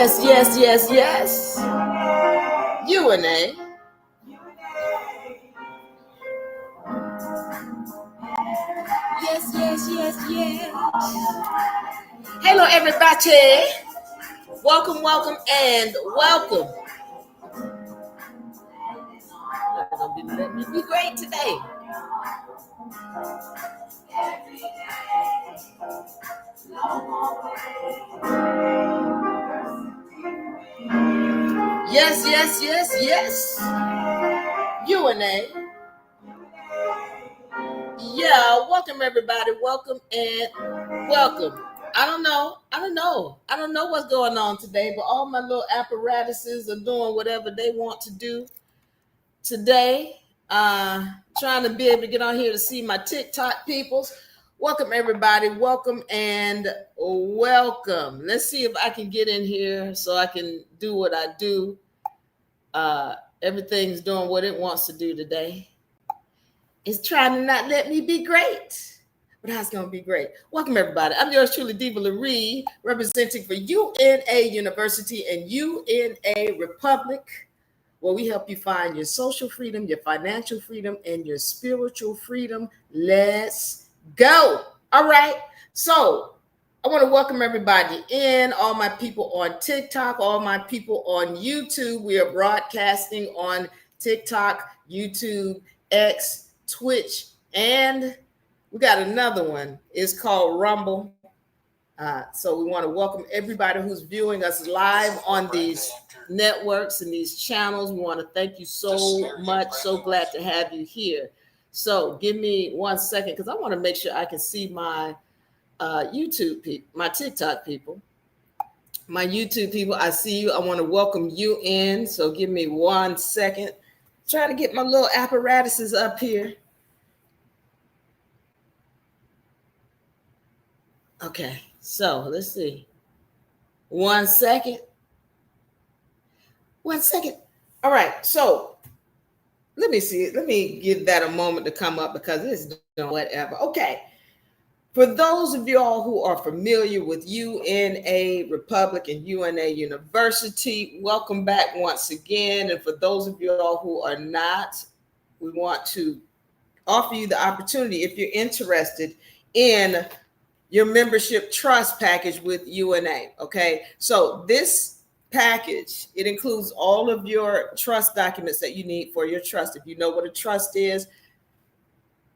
Yes. UNA. Yes. Hello, everybody. Welcome, and welcome. Let me be great today. Yes. UNA. Yeah, welcome everybody. Welcome and welcome. I don't know what's going on today, but all my little apparatuses are doing whatever they want to do today. Trying to be able to get on here to see my TikTok peoples. Welcome everybody. Welcome and welcome. Let's see if I can get in here so I can do what I do. Everything's doing what it wants to do today. It's trying to not let me be great, but how's going to be great? Welcome, everybody. I'm yours truly, Diva Laree, representing for UNA University and UNARepublic, where we help you find your social freedom, your financial freedom, and your spiritual freedom. Let's go. All right. So I want to welcome everybody in, all my people on TikTok, all my people on YouTube. We are broadcasting on TikTok, YouTube, X, Twitch, and we got another one. It's called Rumble. So we want to welcome everybody who's viewing us live on these networks and these channels. We want to thank you so much. So glad to have you here. So give me 1 second because I want to make sure I can see my YouTube people, my TikTok people, my YouTube people. I see you. I want to welcome you in. So give me 1 second. Trying to get my little apparatuses up here. Okay, so let's see. 1 second. 1 second. All right, so let me see. Let me give that a moment to come up because it's whatever. Okay. For those of y'all who are familiar with UNARepublic and UNA University, welcome back once again. And for those of y'all who are not, we want to offer you the opportunity, if you're interested in your membership trust package with UNA. Okay, so this package, it includes all of your trust documents that you need for your trust. If you know what a trust is,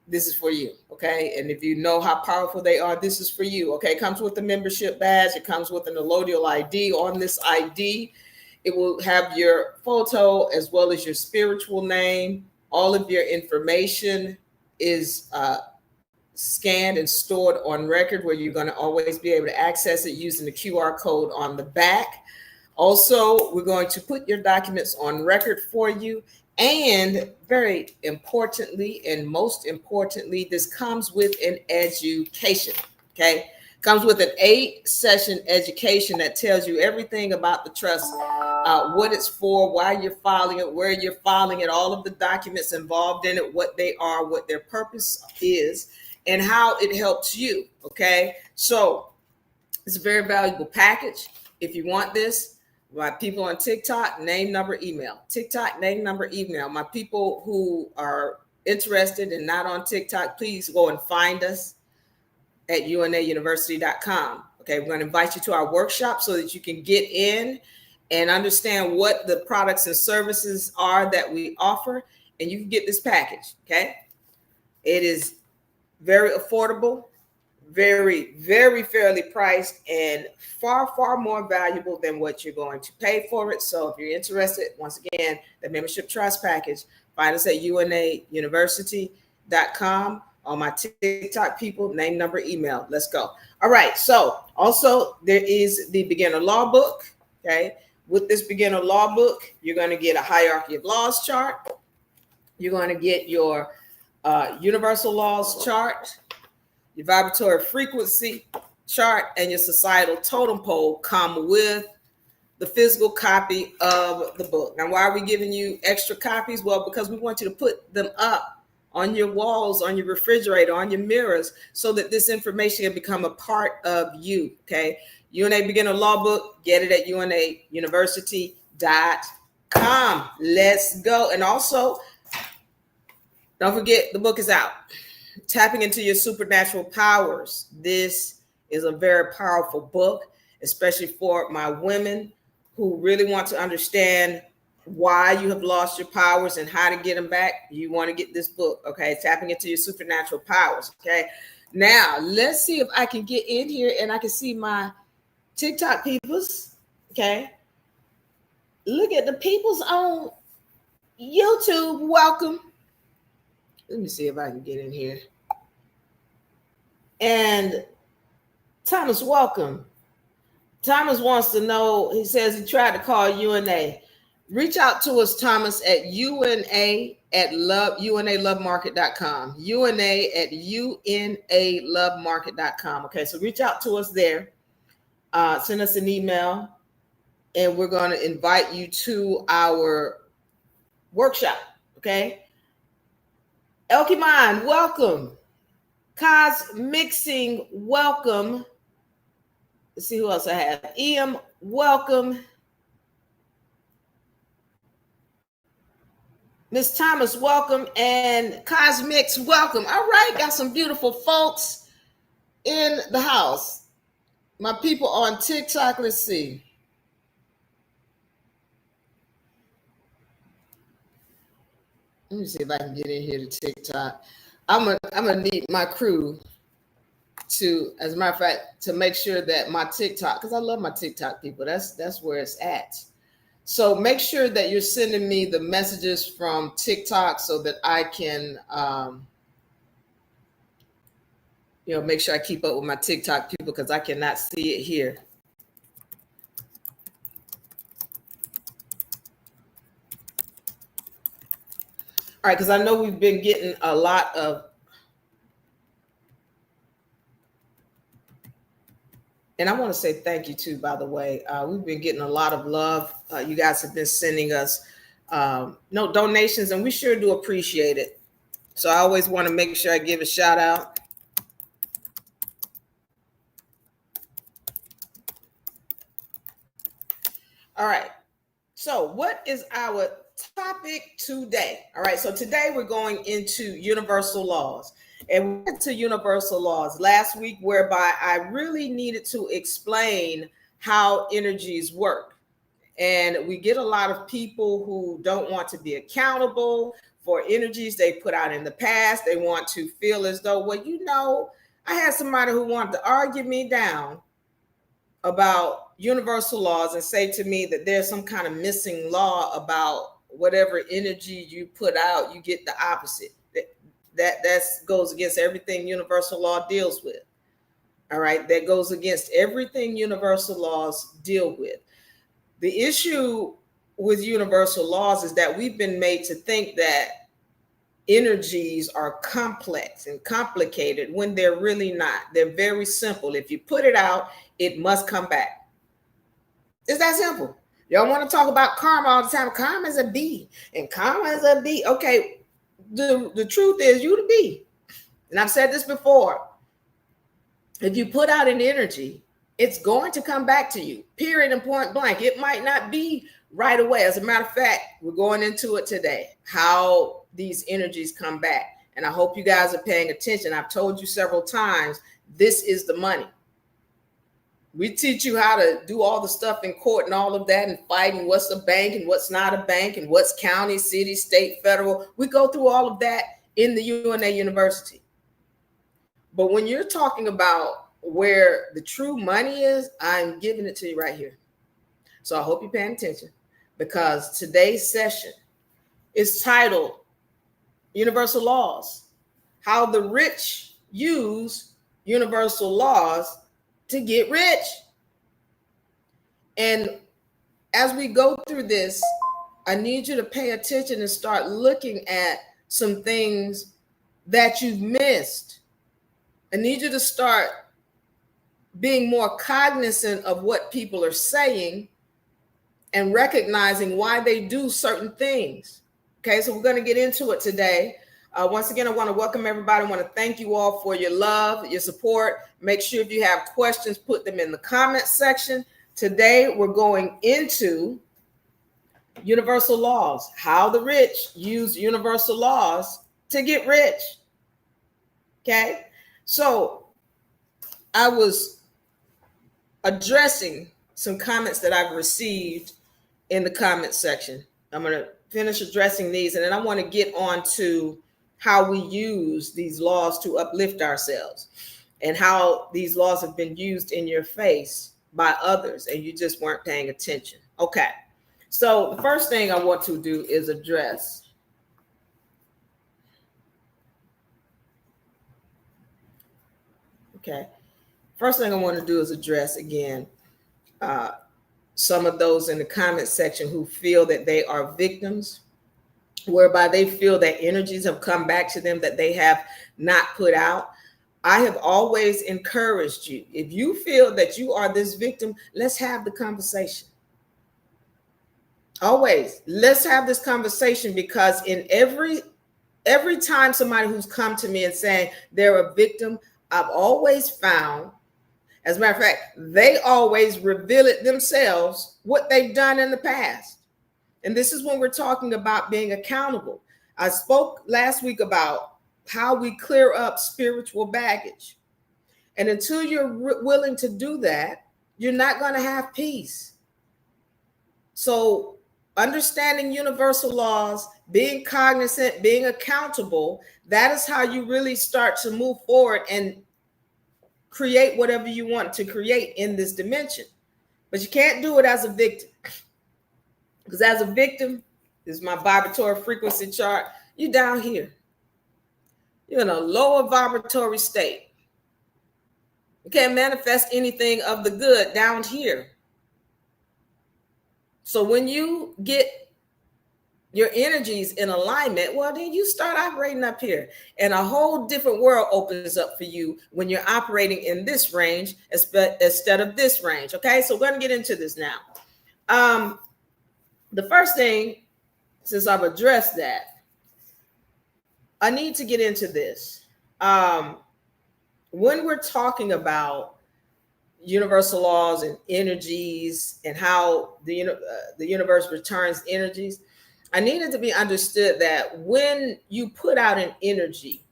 this is for you. Okay, and if you know how powerful they are, this is for you. Okay, it comes with the membership badge. It comes with an allodial ID. On this ID, it will have your photo as well as your spiritual name. All of your information is scanned and stored on record, where you're going to always be able to access it using the QR code on the back. Also, we're going to put your documents on record for you. And very importantly, and most importantly, this comes with an education. Okay, comes with an 8-session education that tells you everything about the trust, what it's for, why you're filing it, where you're filing it, all of the documents involved in it, what they are, what their purpose is, and how it helps you. Okay, so it's a very valuable package. If you want this, my people on TikTok, name, number, email. TikTok, name, number, email. My people who are interested and not on TikTok, please go and find us at UNAUniversity.com. Okay, we're going to invite you to our workshop so that you can get in and understand what the products and services are that we offer, and you can get this package. Okay, it is very affordable, very, very fairly priced, and far more valuable than what you're going to pay for it. So if you're interested, once again, the membership trust package, find us at UNAUniversity.com. All my TikTok people, name, number, email. Let's go. All right. So also there is the beginner law book. Okay. With this beginner law book, you're going to get a hierarchy of laws chart. You're going to get your universal laws chart, your vibratory frequency chart, and your societal totem pole come with the physical copy of the book. Now, why are we giving you extra copies? Well, because we want you to put them up on your walls, on your refrigerator, on your mirrors, so that this information can become a part of you. Okay. UNA Beginner Law Book, get it at UNAUniversity.com. Let's go. And also, don't forget the book is out. Tapping into your supernatural powers. This is a very powerful book, especially for my women who really want to understand why you have lost your powers and how to get them back. You want to get this book, okay? Tapping into your supernatural powers, okay? Now, let's see if I can get in here and I can see my TikTok peoples, okay? Look at the peoples on YouTube. Welcome. Let me see if I can get in here. And Thomas, welcome. Thomas wants to know, he says he tried to call UNA. Reach out to us, Thomas, at UNAlovemarket.com. UNAlovemarket.com. Okay, so reach out to us there. Send us an email, and we're going to invite you to our workshop. Okay. Elkiman, welcome. Kaz Mixing, welcome. Let's see who else I have. Ian, welcome. Miss Thomas, welcome. And Cosmix, welcome. All right, got some beautiful folks in the house. My people on TikTok, let's see. Let me see if I can get in here to TikTok. I'm gonna need my crew to, as a matter of fact, to make sure that my TikTok, because I love my TikTok people. That's where it's at. So make sure that you're sending me the messages from TikTok so that I can, make sure I keep up with my TikTok people, because I cannot see it here. All right, because I know we've been getting a lot of, and I want to say thank you too, by the way. We've been getting a lot of love. You guys have been sending us donations, and we sure do appreciate it. So I always want to make sure I give a shout out. All right. So what is our topic today? All right. So today we're going into universal laws. And we went to universal laws last week, whereby I really needed to explain how energies work. And we get a lot of people who don't want to be accountable for energies they put out in the past. They want to feel as though, I had somebody who wanted to argue me down about universal laws and say to me that there's some kind of missing law about whatever energy you put out, you get the opposite. That goes against everything universal law deals with. All right. That goes against everything universal laws deal with. The issue with universal laws is that we've been made to think that energies are complex and complicated when they're really not. They're very simple. If you put it out, it must come back. It's that simple. Y'all want to talk about karma all the time. Karma is a B, and karma is a B. Okay. The truth is, you the bee. And I've said this before. If you put out an energy, it's going to come back to you, period and point blank. It might not be right away. As a matter of fact, we're going into it today, how these energies come back. And I hope you guys are paying attention. I've told you several times, this is the money. We teach you how to do all the stuff in court and all of that and fight and what's a bank and what's not a bank and what's county, city, state, federal. We go through all of that in the UNA University. But when you're talking about where the true money is, I'm giving it to you right here. So I hope you're paying attention, because today's session is titled Universal Laws, How the Rich Use Universal Laws to Get Rich. And as we go through this, I need you to pay attention and start looking at some things that you've missed. I need you to start being more cognizant of what people are saying and recognizing why they do certain things. Okay, so we're going to get into it today. Once again, I want to welcome everybody. I want to thank you all for your love, your support. Make sure if you have questions, put them in the comment section. Today, we're going into universal laws, how the rich use universal laws to get rich. Okay, so I was addressing some comments that I've received in the comment section. I'm going to finish addressing these, and then I want to get on to how we use these laws to uplift ourselves and how these laws have been used in your face by others and you just weren't paying attention. Okay, so the first thing I want to do is address first thing I want to do is address again some of those in the comment section who feel that they are victims, whereby they feel that energies have come back to them that they have not put out. I have always encouraged you, if you feel that you are this victim, let's have the conversation. Always, let's have this conversation, because in every time somebody who's come to me and saying they're a victim, I've always found, as a matter of fact, they always reveal it themselves, what they've done in the past. And this is when we're talking about being accountable. I spoke last week about how we clear up spiritual baggage. And until you're willing to do that, you're not going to have peace. So understanding universal laws, being cognizant, being accountable, that is how you really start to move forward and create whatever you want to create in this dimension. But you can't do it as a victim. Because as a victim, this is my vibratory frequency chart, you're down here. You're in a lower vibratory state. You can't manifest anything of the good down here. So when you get your energies in alignment, well, then you start operating up here. And a whole different world opens up for you when you're operating in this range instead of this range. Okay, so we're going to get into this now. The first thing, since I've addressed that, I need to get into this. When we're talking about universal laws and energies and how the universe returns energies, I need it to be understood that when you put out an energy,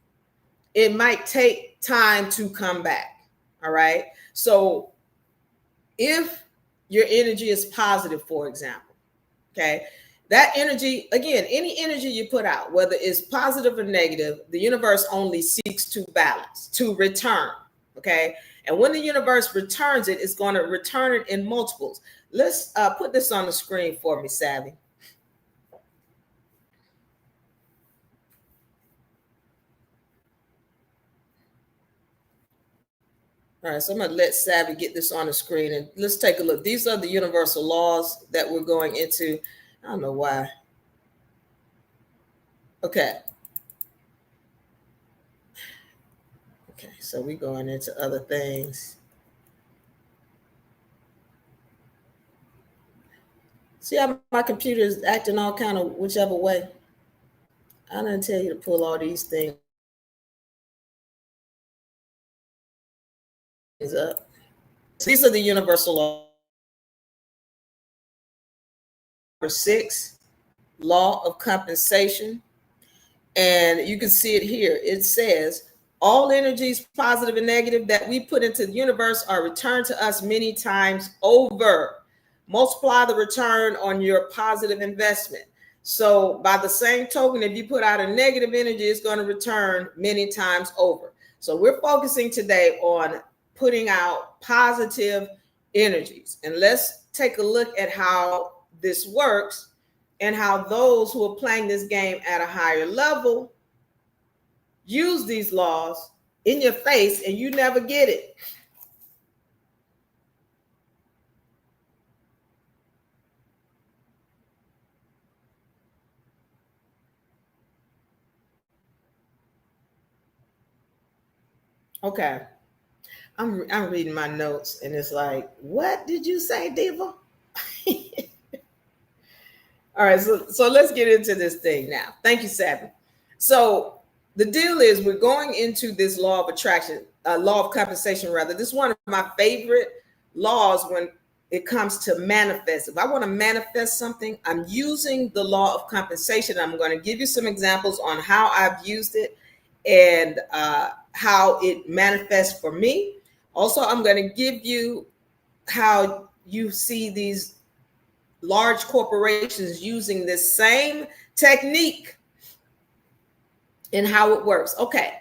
it might take time to come back. All right. So if your energy is positive, for example, okay, that energy, again, any energy you put out, whether it's positive or negative, the universe only seeks to balance, to return. Okay. And when the universe returns it, it's going to return it in multiples. Let's put this on the screen for me, Savvy. All right, so I'm going to let Savvy get this on the screen and let's take a look. These are the universal laws that we're going into. I don't know why. Okay. Okay, so we're going into other things. See how my computer is acting all kind of whichever way. I didn't tell you to pull all these things up. So these are the universal laws. Number 6, law of compensation. And you can see it here. It says, all energies, positive and negative, that we put into the universe are returned to us many times over. Multiply the return on your positive investment. So by the same token, if you put out a negative energy, it's going to return many times over. So we're focusing today on putting out positive energies. And let's take a look at how this works and how those who are playing this game at a higher level use these laws in your face and you never get it. Okay. I'm reading my notes and it's like, what did you say, Diva? All right, so let's get into this thing now. Thank you, Savvy. So the deal is we're going into this law of attraction, law of compensation, rather. This is one of my favorite laws when it comes to manifest. If I want to manifest something, I'm using the law of compensation. I'm going to give you some examples on how I've used it and how it manifests for me. Also, I'm going to give you how you see these large corporations using this same technique and how it works. Okay.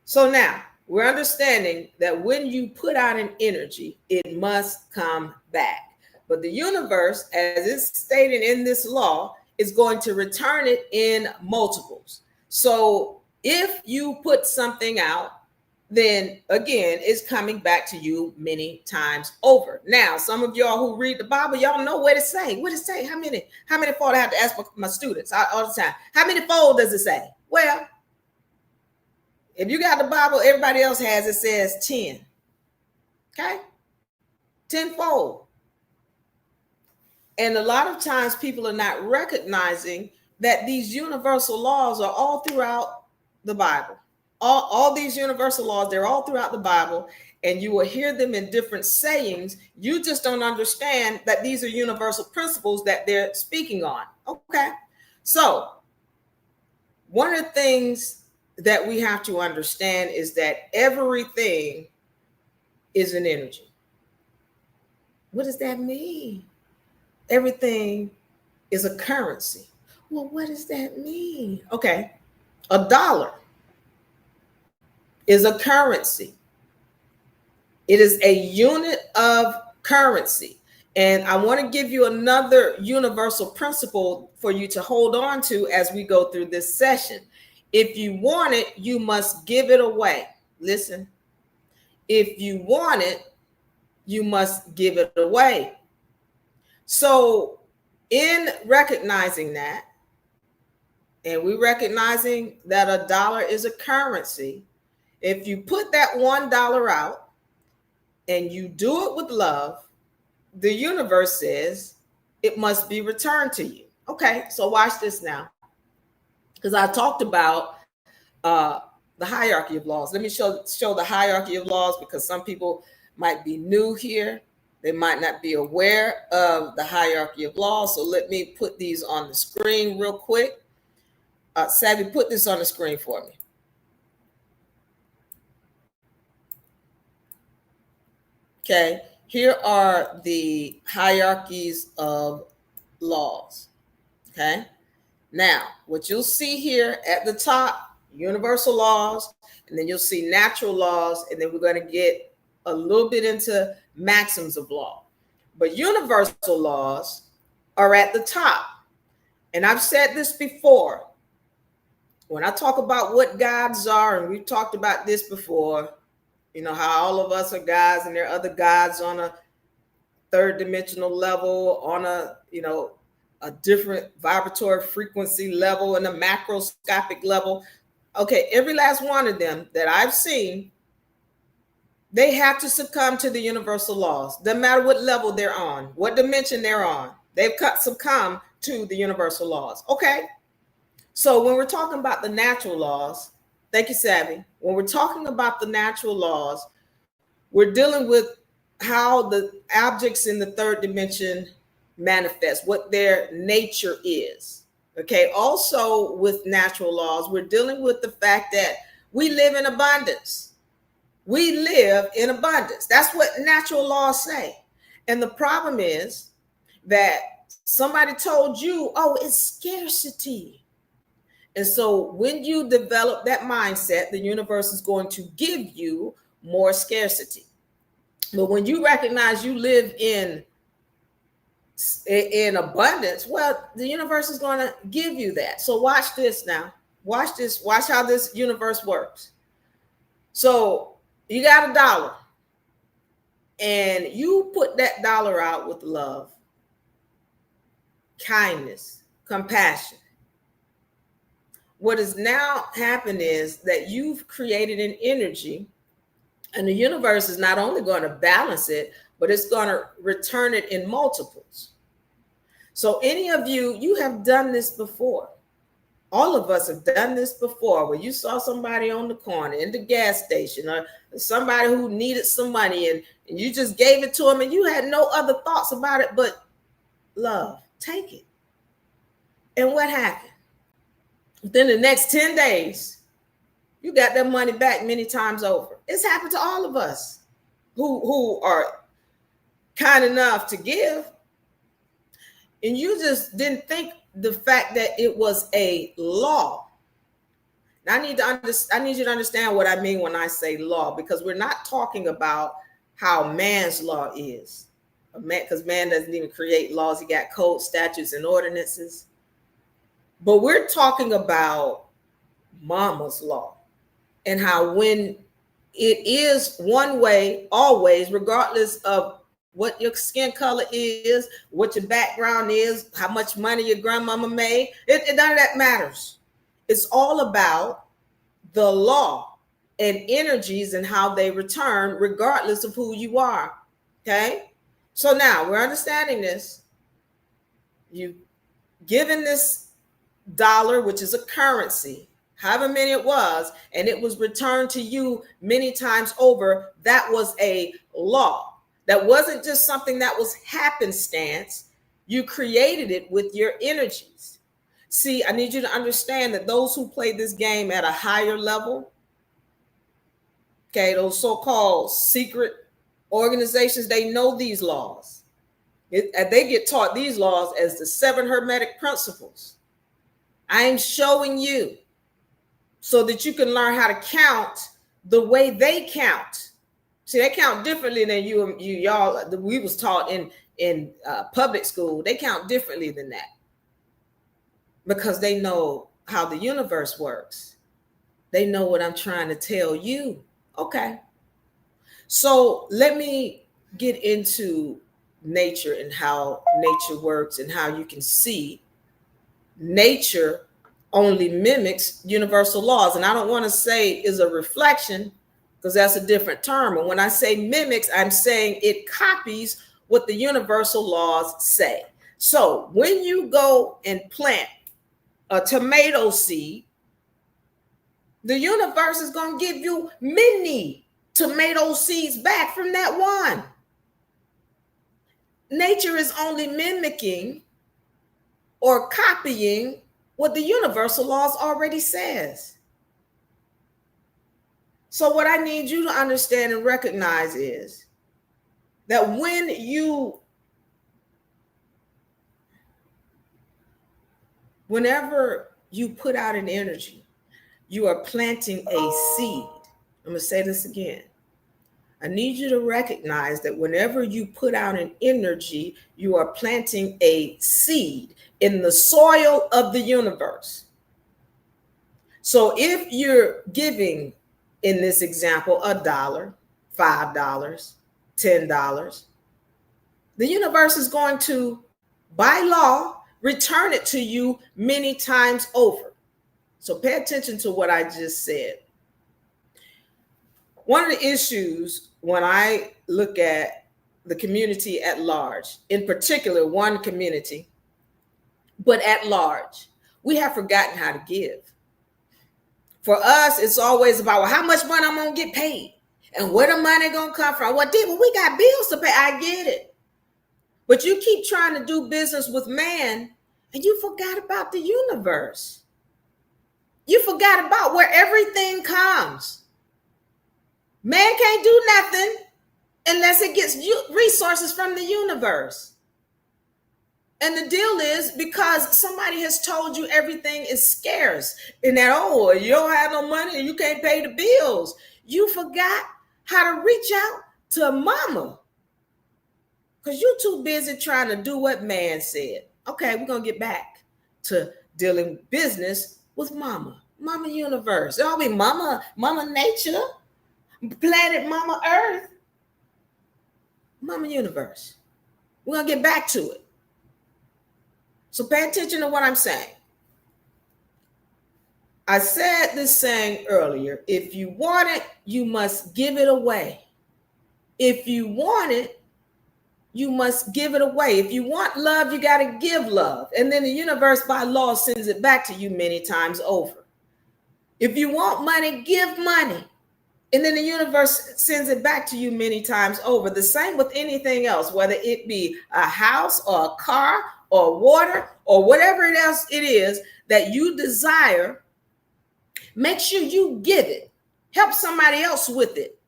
So now we're understanding that when you put out an energy, it must come back. But the universe, as it's stated in this law, is going to return it in multiples. So if you put something out, then again, it's coming back to you many times over. Now, some of y'all who read the Bible, y'all know what it say. What it say? How many fold? I have to ask my students all the time. How many fold does it say? Well, if you got the Bible, everybody else has, it says 10. Okay? 10-fold. And a lot of times people are not recognizing that these universal laws are all throughout the Bible. All these universal laws, they're all throughout the Bible, and you will hear them in different sayings. You just don't understand that these are universal principles that they're speaking on. Okay? So, one of the things that we have to understand is that everything is an energy. What does that mean? Everything is a currency. Well, what does that mean? Okay, a dollar is a currency. It is a unit of currency. And I want to give you another universal principle for you to hold on to as we go through this session. If you want it, you must give it away. Listen, if you want it, you must give it away. So in recognizing that, and we recognizing that a dollar is a currency, if you put that $1 out and you do it with love, the universe says it must be returned to you. Okay, so watch this now. Because I talked about the hierarchy of laws. Let me show the hierarchy of laws, because some people might be new here. They might not be aware of the hierarchy of laws. So let me put these on the screen real quick. Savvy, put this on the screen for me. Okay, here are the hierarchies of laws. Okay, now what you'll see here at the top, universal laws, and then you'll see natural laws, and then we're going to get a little bit into maxims of law. But universal laws are at the top. And I've said this before. When I talk about what gods are, and we've talked about this before, you know, how all of us are gods and there are other gods on a third dimensional level, on a, you know, a different vibratory frequency level and a macroscopic level. Okay, every last one of them that I've seen, they have to succumb to the universal laws. Doesn't matter what level they're on, what dimension they're on, they've succumbed to the universal laws. Okay, so when we're talking about the natural laws, thank you, Savvy. When we're talking about the natural laws, we're dealing with how the objects in the third dimension manifest, what their nature is. Okay, also with natural laws, we're dealing with the fact that we live in abundance. We live in abundance. That's what natural laws say. And the problem is that somebody told you, oh, it's scarcity. And so when you develop that mindset, the universe is going to give you more scarcity. But when you recognize you live in abundance, well, the universe is going to give you that. So watch this now. Watch this. Watch how this universe works. So you got $1 and you put that dollar out with love, kindness, compassion. What has now happened is that you've created an energy, and the universe is not only going to balance it, but it's going to return it in multiples. So any of you have done this before. All of us have done this before, where you saw somebody on the corner in the gas station, or somebody who needed some money, and you just gave it to them, and you had no other thoughts about it but love. Take it. And what happened? Within the next 10 days, you got that money back many times over. It's happened to all of us who are kind enough to give. And you just didn't think the fact that it was a law. Now, I need you to understand what I mean when I say law, because we're not talking about how man's law is. Because man doesn't even create laws. He got codes, statutes, and ordinances. But we're talking about mama's law, and how when it is one way, always, regardless of what your skin color is, what your background is, how much money your grandmama made, none of that matters. It's all about the law and energies and how they return, regardless of who you are. Okay? So now we're understanding this. You given this dollar, which is a currency, however many it was, and it was returned to you many times over. That was a law. That wasn't just something that was happenstance. You created it with your energies. See, I need you to understand that those who play this game at a higher level, okay, those so-called secret organizations, they know these laws. They get taught these laws as the 7 Hermetic principles. I'm showing you so that you can learn how to count the way they count. See, they count differently than y'all. We was taught in public school. They count differently than that because they know how the universe works. They know what I'm trying to tell you. Okay. So let me get into nature and how nature works and how you can see nature only mimics universal laws. And I don't want to say is a reflection, because that's a different term. And when I say mimics, I'm saying it copies what the universal laws say. So when you go and plant a tomato seed, the universe is going to give you many tomato seeds back from that one. Nature is only mimicking or copying what the universal laws already says. So what I need you to understand and recognize is that whenever you put out an energy, you are planting a seed. I'm going to say this again. I need you to recognize that whenever you put out an energy, you are planting a seed in the soil of the universe. So if you're giving, in this example, $1, $5, $10, the universe is going to, by law, return it to you many times over. So pay attention to what I just said. One of the issues when I look at the community at large, in particular one community, but at large, we have forgotten how to give. For us, it's always about, well, how much money I'm going to get paid and where the money going to come from. Well, we got bills to pay. I get it. But you keep trying to do business with man and you forgot about the universe. You forgot about where everything comes. Man can't do nothing unless it gets resources from the universe. And the deal is, because somebody has told you everything is scarce and that, oh, you don't have no money and you can't pay the bills. You forgot how to reach out to mama because you're too busy trying to do what man said. Okay, we're going to get back to dealing business with mama universe. It all be mama nature, planet mama earth, mama universe. We're going to get back to it. So pay attention to what I'm saying. I said this saying earlier, if you want it, you must give it away. If you want it, you must give it away. If you want love, you got to give love. And then the universe by law sends it back to you many times over. If you want money, give money. And then the universe sends it back to you many times over. The same with anything else, whether it be a house or a car or water or whatever else it is that you desire. Make sure you give it. Help somebody else with it.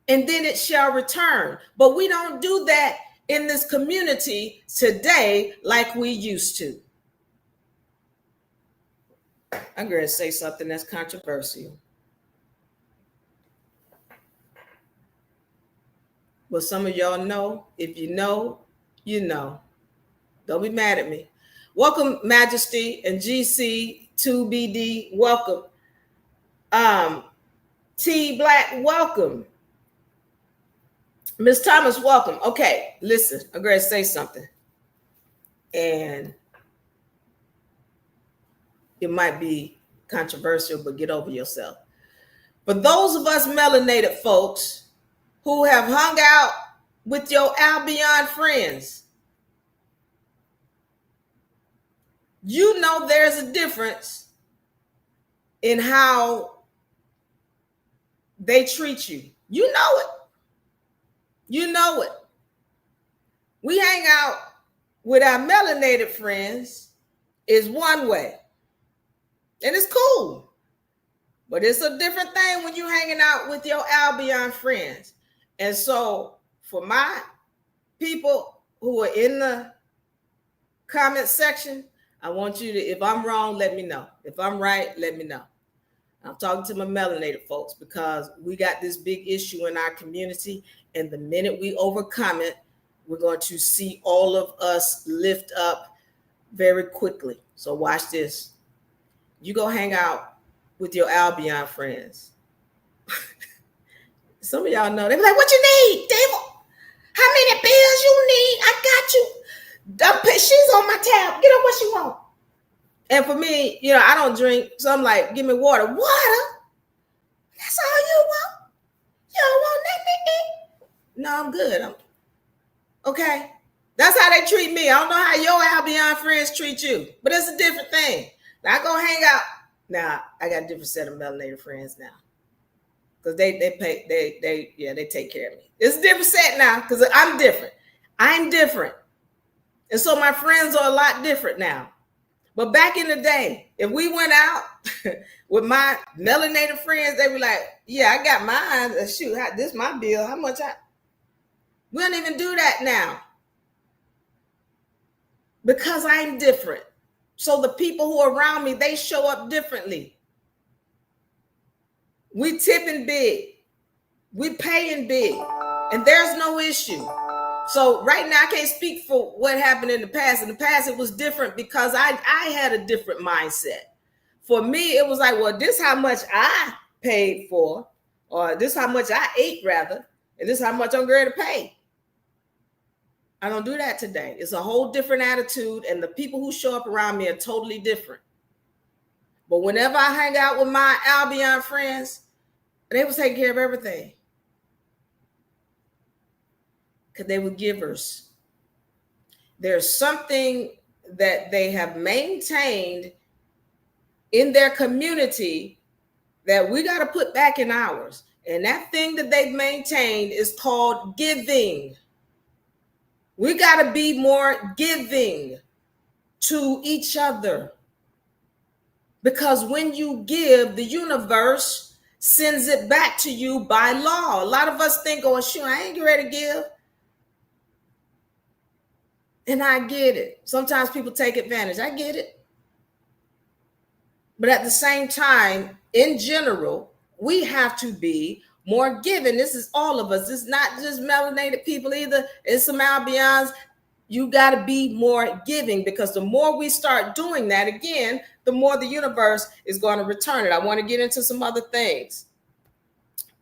And then it shall return. But we don't do that in this community today like we used to. I'm going to say something that's controversial. But some of y'all know, if you know, you know. Don't be mad at me. Welcome, Majesty and GC2BD. Welcome. T Black, welcome. Miss Thomas, welcome. Okay, listen, I'm going to say something. And it might be controversial, but get over yourself. For those of us melanated folks who have hung out with your Albion friends, you know there's a difference in how they treat you. You know it. You know it. We hang out with our melanated friends is one way. And it's cool. But it's a different thing when you're hanging out with your Albion friends. And so for my people who are in the comment section, I want you to, if I'm wrong, let me know. If I'm right, let me know. I'm talking to my melanated folks because we got this big issue in our community. And the minute we overcome it, we're going to see all of us lift up very quickly. So watch this. You go hang out with your Albion friends. Some of y'all know. They be like, what you need, Dave? How many bills you need? I got you. She's on my tab. Get her what she want. And for me, you know, I don't drink. So I'm like, give me water. Water? That's all you want? You don't want nothing? No, I'm good. Okay. That's how they treat me. I don't know how your Albion friends treat you, but it's a different thing. Now I go hang out. Now I got a different set of melanated friends now. Because they take care of me. It's a different set now because I'm different. I'm different. And so my friends are a lot different now. But back in the day, if we went out with my melanated friends, they were like, yeah, I got mine. Shoot, this is my bill. How much we don't even do that now. Because I'm different. So the people who are around me, they show up differently. We tipping big. We paying big. And there's no issue. So right now, I can't speak for what happened in the past. In the past, it was different because I had a different mindset. For me, it was like, well, this is how much I paid for, or this is how much I ate, rather, and this is how much I'm going to pay. I don't do that today. It's a whole different attitude, and the people who show up around me are totally different. But whenever I hang out with my Albion friends, they was taking care of everything. Because they were givers. There's something that they have maintained in their community that we got to put back in ours. And that thing that they've maintained is called giving. We got to be more giving to each other. Because when you give, the universe sends it back to you by law. A lot of us think, oh, shoot, I ain't ready to give. And I get it. Sometimes people take advantage. I get it. But at the same time, in general, we have to be more giving. This is all of us. It's not just melanated people either. It's some Albions. You got to be more giving, because the more we start doing that, again, the more the universe is going to return it. I want to get into some other things.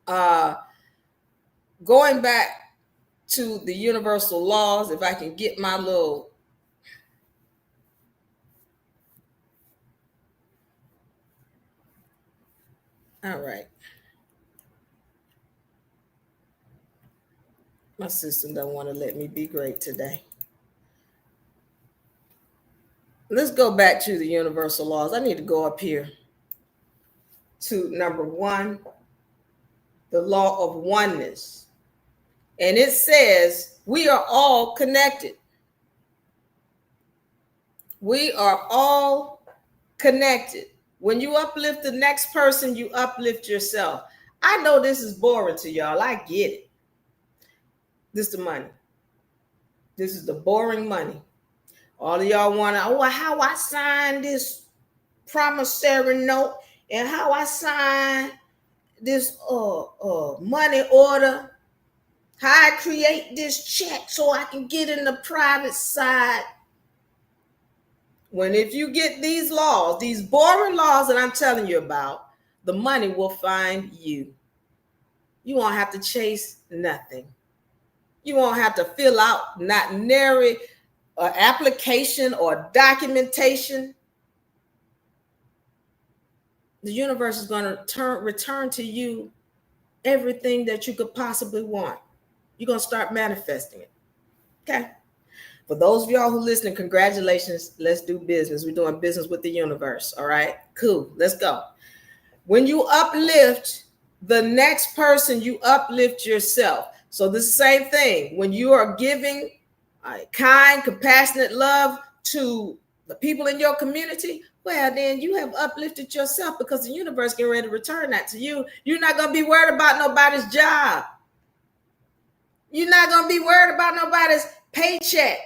Going back to the universal laws, if I can get my little all right. My system don't want to let me be great today. Let's go back to the universal laws. I need to go up here to number 1, the law of oneness. And it says we are all connected. We are all connected. When you uplift the next person, you uplift yourself. I know this is boring to y'all. I get it. This is the money. This is the boring money. All of y'all want to, how I sign this promissory note and how I sign this money order, how I create this check so I can get in the private side. When if you get these laws, these boring laws that I'm telling you about, the money will find you. You won't have to chase nothing. You won't have to fill out not nary application or documentation. The universe is going to return to you everything that you could possibly want. You're going to start manifesting it. Okay. For those of y'all who listening, congratulations. Let's do business. We're doing business with the universe. All right, cool. Let's go. When you uplift the next person, you uplift yourself. So this is the same thing. When you are giving kind, compassionate love to the people in your community, well, then you have uplifted yourself because the universe getting ready to return that to you. You're not going to be worried about nobody's job. You're not going to be worried about nobody's paycheck.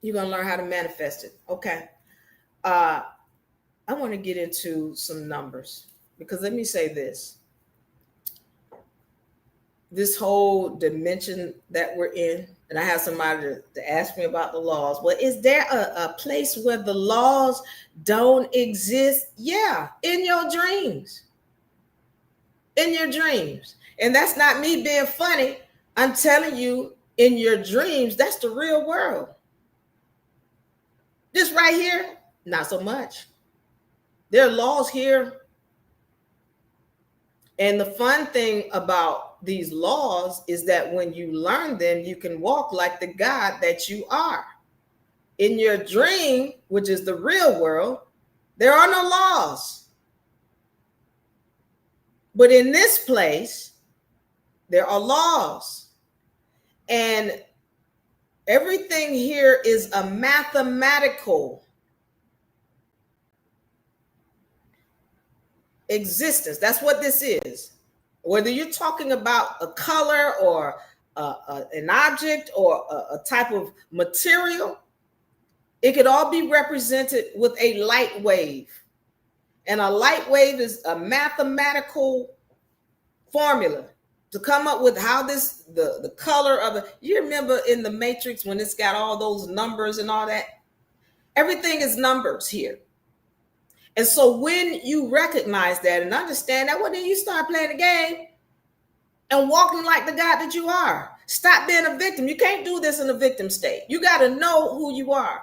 You're going to learn how to manifest it. Okay. I want to get into some numbers because let me say this. This whole dimension that we're in, and I have somebody to ask me about the laws. Well, is there a place where the laws don't exist? Yeah, in your dreams. In your dreams. And that's not me being funny. I'm telling you, in your dreams, that's the real world. This right here, not so much. There are laws here. And the fun thing about these laws is that when you learn them, you can walk like the God that you are. In your dream, which is the real world, there are no laws. But in this place, there are laws. And everything here is a mathematical existence. That's what this is. Whether you're talking about a color or an object or a type of material, it could all be represented with a light wave. And a light wave is a mathematical formula to come up with how this, the color of it. You remember in the Matrix when it's got all those numbers and all that? Everything is numbers here. And so when you recognize that and understand that, well, then you start playing the game and walking like the God that you are. Stop being a victim. You can't do this in a victim state. You got to know who you are.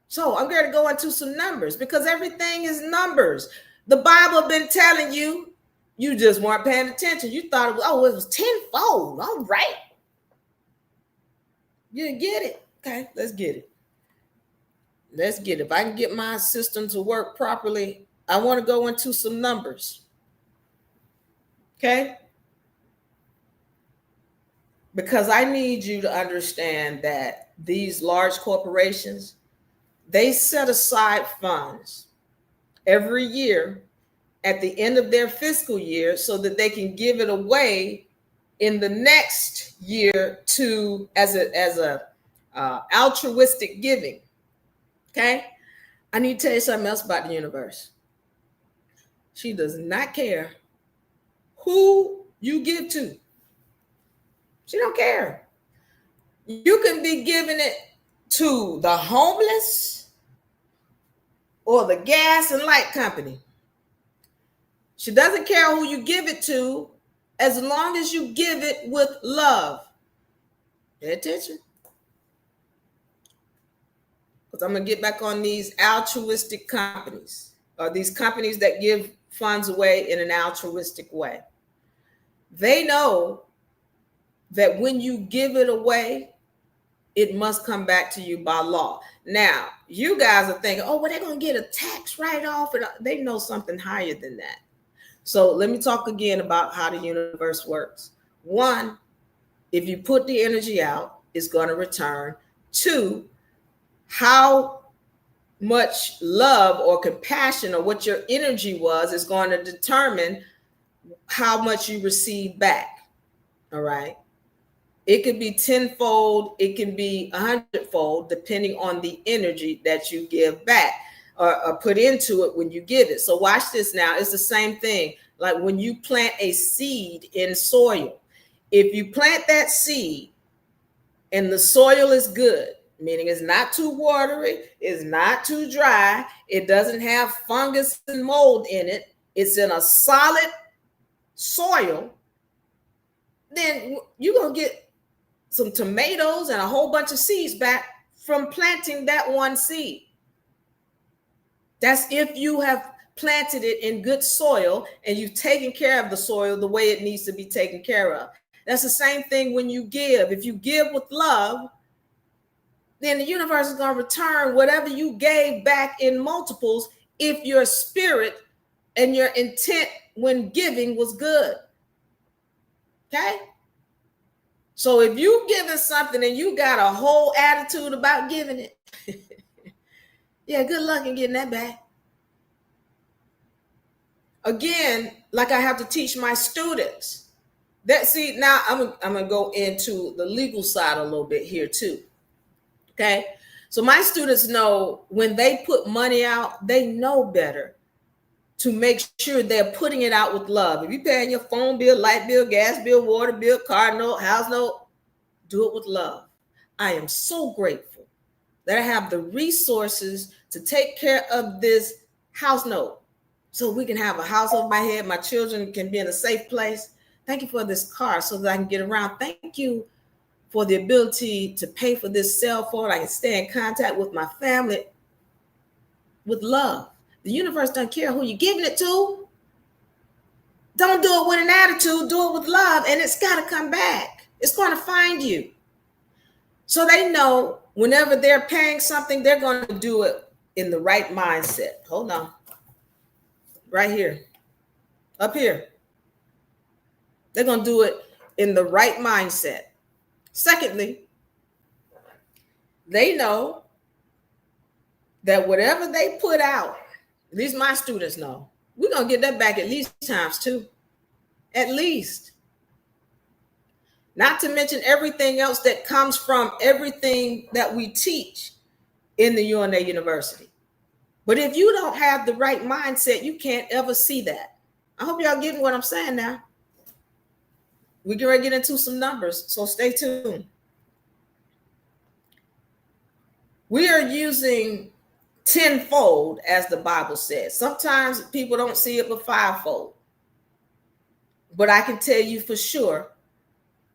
So I'm going to go into some numbers because everything is numbers. The Bible been telling you, you just weren't paying attention. You thought, it was tenfold. All right. You didn't get it. Okay, let's get it. Let's get it. If I can get my system to work properly, I want to go into some numbers. Okay? Because I need you to understand that these large corporations, they set aside funds every year at the end of their fiscal year so that they can give it away in the next year to as a altruistic giving. Okay, I need to tell you something else about the universe. She does not care who you give to. She don't care. You can be giving it to the homeless or the gas and light company. She doesn't care who you give it to as long as you give it with love. Pay attention. Because I'm going to get back on these altruistic companies or these companies that give funds away in an altruistic way. they know that when you give it away, it must come back to you by law. Now, you guys are thinking, oh, well, they're going to get a tax write-off. And they know something higher than that. So let me talk again about how the universe works. One, if you put the energy out, it's going to return. Two, how much love or compassion or what your energy was is going to determine how much you receive back. All right. It could be tenfold, it can be 100-fold, depending on the energy that you give back or put into it when you give it. So watch this now. It's the same thing. Like when you plant a seed in soil, if you plant that seed and the soil is good, meaning it's not too watery, it's not too dry, it doesn't have fungus and mold in it, it's in a solid soil, then you're going to get some tomatoes and a whole bunch of seeds back from planting that one seed. That's if you have planted it in good soil and you've taken care of the soil the way it needs to be taken care of. That's the same thing when you give. If you give with love, then the universe is going to return whatever you gave back in multiples if your spirit and your intent when giving was good. Okay? So if you giving something and you got a whole attitude about giving it, yeah, good luck in getting that back. Again, like I have to teach my students. Now I'm gonna go into the legal side a little bit here too. Okay. So my students know when they put money out, they know better to make sure they're putting it out with love. If you're paying your phone bill, light bill, gas bill, water bill, car note, house note, do it with love. I am so grateful that I have the resources to take care of this house note so we can have a house over my head. My children can be in a safe place. Thank you for this car so that I can get around. Thank you for the ability to pay for this cell phone. I can stay in contact with my family with love. The universe doesn't care who you're giving it to. Don't do it with an attitude. Do it with love, and it's got to come back. It's going to find you. So they know whenever they're paying something, they're going to do it in the right mindset. Hold on. Right here. Up here. They're going to do it in the right mindset. Secondly, they know that whatever they put out, at least my students know, we're going to get that back at least times two. At least. Not to mention everything else that comes from everything that we teach in the UNA University. But if you don't have the right mindset, you can't ever see that. I hope y'all getting what I'm saying now. We're going to get into some numbers, so stay tuned. We are using tenfold, as the Bible says. Sometimes people don't see it but fivefold. But I can tell you for sure,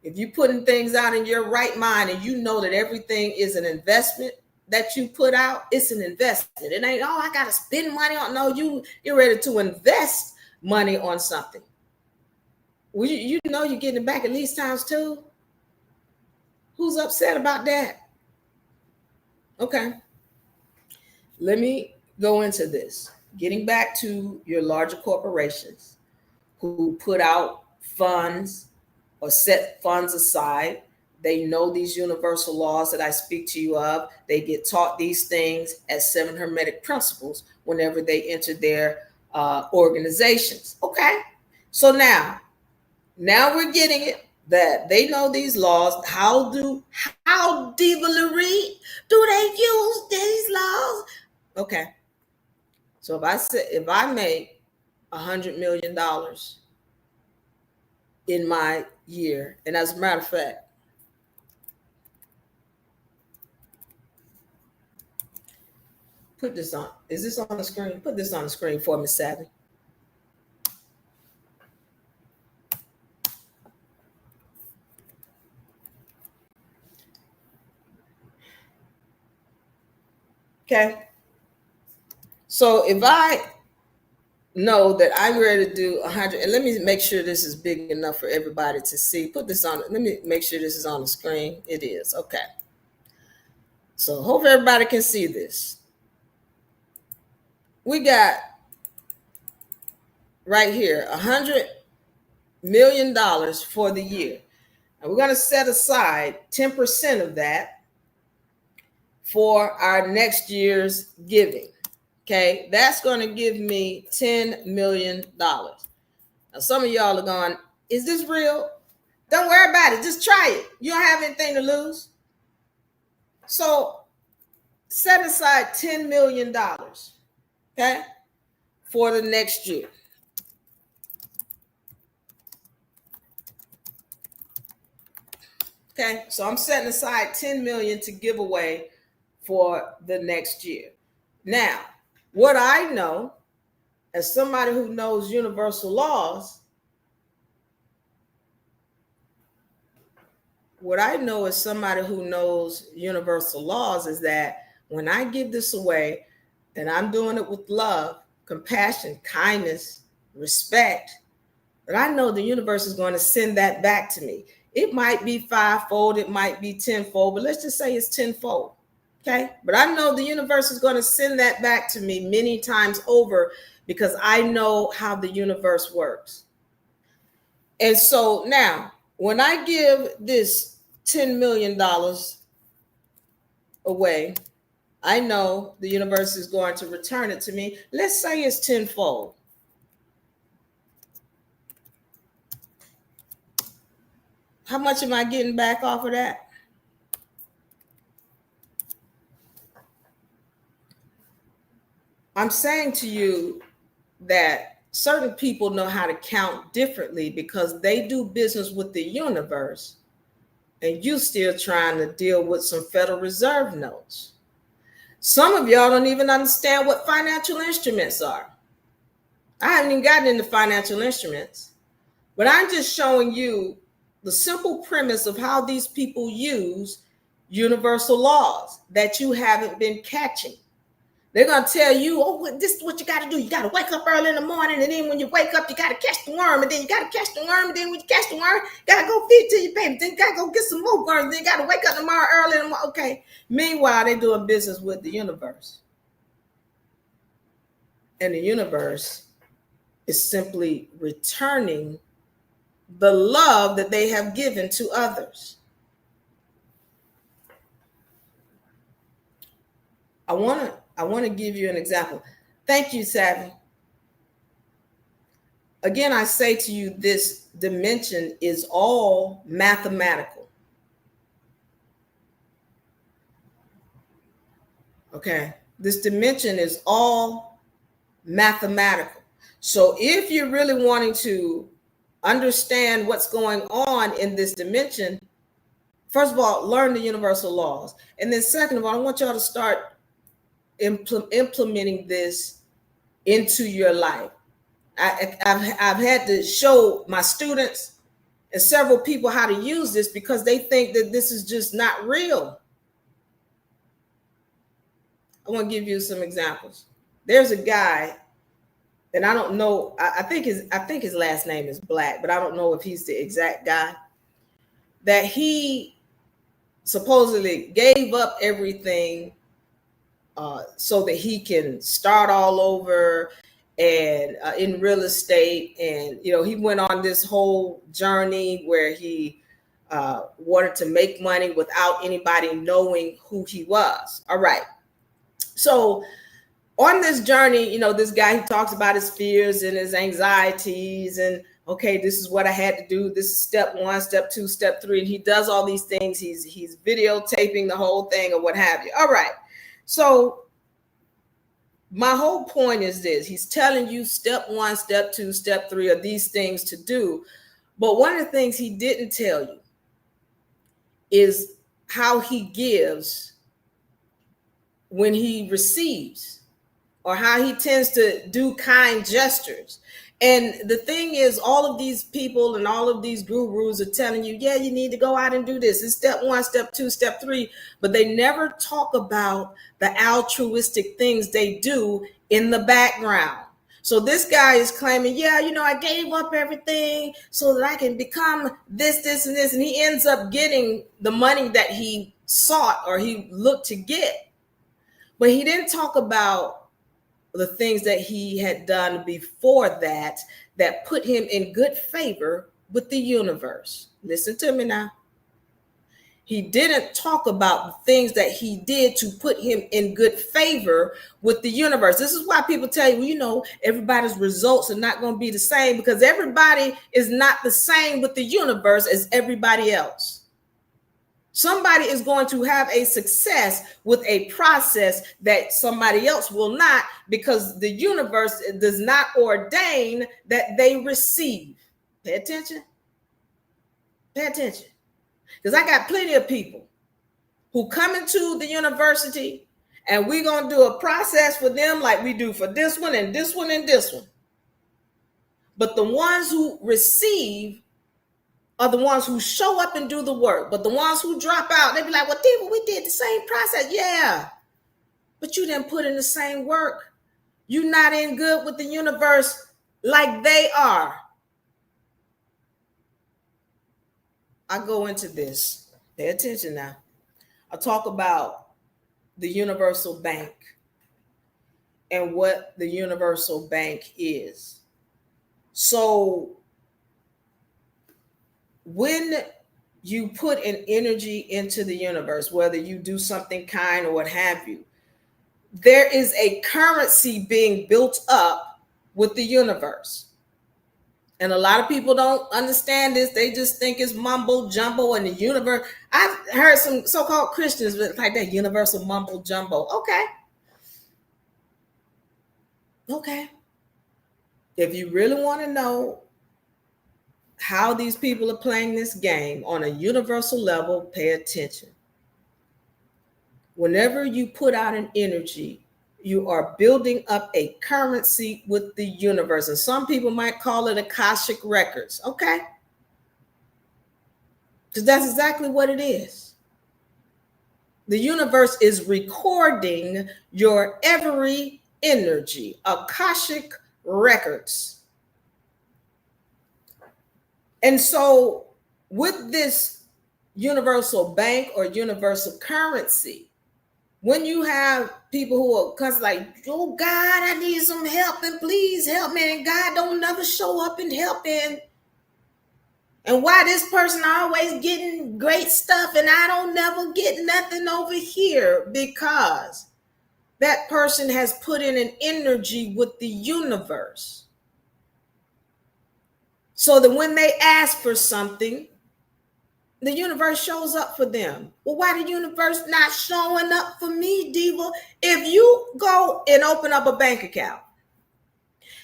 if you're putting things out in your right mind and you know that everything is an investment that you put out, it's an investment. It ain't, I got to spend money on. No, you're ready to invest money on something. Well, you know you're getting it back at least times two. Who's upset about that? Okay. Let me go into this. Getting back to your larger corporations who put out funds or set funds aside. They know these universal laws that I speak to you of. They get taught these things as 7 Hermetic principles whenever they enter their organizations. Okay. So now we're getting it that they know these laws. How Diva Laree, do they use these laws? Okay. So if I make $100 million in my year, and as a matter of fact, put this on. Is this on the screen? Put this on the screen for me, Savvy. Okay. So if I know that I'm ready to do 100. And let me make sure this is big enough for everybody to see. Put this on. Let me make sure this is on the screen. It is. Okay. So hope everybody can see this. We got right here $100 million for the year. And we're going to set aside 10% of that for our next year's giving. Okay, that's going to give me $10 million. Now, some of y'all are going, is this real? Don't worry about it. Just try it. You don't have anything to lose. So set aside $10 million, okay, for the next year. Okay, so I'm setting aside 10 million to give away for the next year. Now, what I know as somebody who knows universal laws, is that when I give this away, and I'm doing it with love, compassion, kindness, respect, but I know the universe is going to send that back to me. It might be 5-fold, it might be 10-fold, but let's just say it's 10-fold. Okay. But I know the universe is going to send that back to me many times over because I know how the universe works. And so now, when I give this $10 million away, I know the universe is going to return it to me. Let's say it's 10-fold. How much am I getting back off of that? I'm saying to you that certain people know how to count differently because they do business with the universe, and you still trying to deal with some Federal Reserve notes. Some of y'all don't even understand what financial instruments are. I haven't even gotten into financial instruments, but I'm just showing you the simple premise of how these people use universal laws that you haven't been catching. They're going to tell you, oh, this is what you got to do. You got to wake up early in the morning, and then when you wake up, you got to catch the worm, and then you got to catch the worm, and then when you catch the worm, you got to go feed to your baby. Then you got to go get some more worms. Then you got to wake up tomorrow early in the morning. Okay. Meanwhile, they're doing business with the universe. And the universe is simply returning the love that they have given to others. I want to give you an example. Thank you, Savvy. Again, I say to you, this dimension is all mathematical. Okay, this dimension is all mathematical. So if you're really wanting to understand what's going on in this dimension, first of all, learn the universal laws. And then second of all, I want y'all to start implementing this into your life. I've had to show my students and several people how to use this because they think that this is just not real. I want to give you some examples. There's a guy, and I don't know, I think his last name is Black, but I don't know if he's the exact guy, that he supposedly gave up everything so that he can start all over and in real estate. And, he went on this whole journey where he wanted to make money without anybody knowing who he was. All right. So on this journey, this guy, he talks about his fears and his anxieties and, okay, this is what I had to do. This is step 1, step 2, step 3. And he does all these things. He's videotaping the whole thing or what have you. All right. So my whole point is this. He's telling you step 1, step 2, step 3 are these things to do. But one of the things he didn't tell you is how he gives when he receives, or how he tends to do kind gestures. And the thing is, all of these people and all of these gurus are telling you, yeah, you need to go out and do this. It's step 1, step 2, step 3, but they never talk about the altruistic things they do in the background. So this guy is claiming, yeah, I gave up everything so that I can become this, this, and this. And he ends up getting the money that he sought or he looked to get. But he didn't talk about the things that he had done before that put him in good favor with the universe. Listen to me now. He didn't talk about the things that he did to put him in good favor with the universe. This is why people tell you, everybody's results are not going to be the same, because everybody is not the same with the universe as everybody else. Somebody is going to have a success with a process that somebody else will not, because the universe does not ordain that they receive. Pay attention. Pay attention. Because I got plenty of people who come into the university and we're going to do a process for them like we do for this one and this one and this one. But the ones who receive are the ones who show up and do the work. But the ones who drop out, they be like, well, Diva, we did the same process. Yeah, but you didn't put in the same work. You're not in good with the universe like they are. I go into this. Pay attention now. I talk about the universal bank and what the universal bank is. So when you put an energy into the universe, whether you do something kind or what have you, there is a currency being built up with the universe. And a lot of people don't understand this. They just think it's mumbo jumbo in the universe. I've heard some so-called Christians like that universal mumbo jumbo. Okay. If you really want to know how these people are playing this game on a universal level, pay attention. Whenever you put out an energy, you are building up a currency with the universe. And some people might call it Akashic records. Okay. Because that's exactly what it is. The universe is recording your every energy. Akashic records. And so with this universal bank or universal currency, when you have people who are constantly like, oh God, I need some help and please help me. And God don't never show up and help in. And why this person always getting great stuff and I don't never get nothing over here? Because that person has put in an energy with the universe. So that when they ask for something, the universe shows up for them. Well, why the universe not showing up for me, Diva? If you go and open up a bank account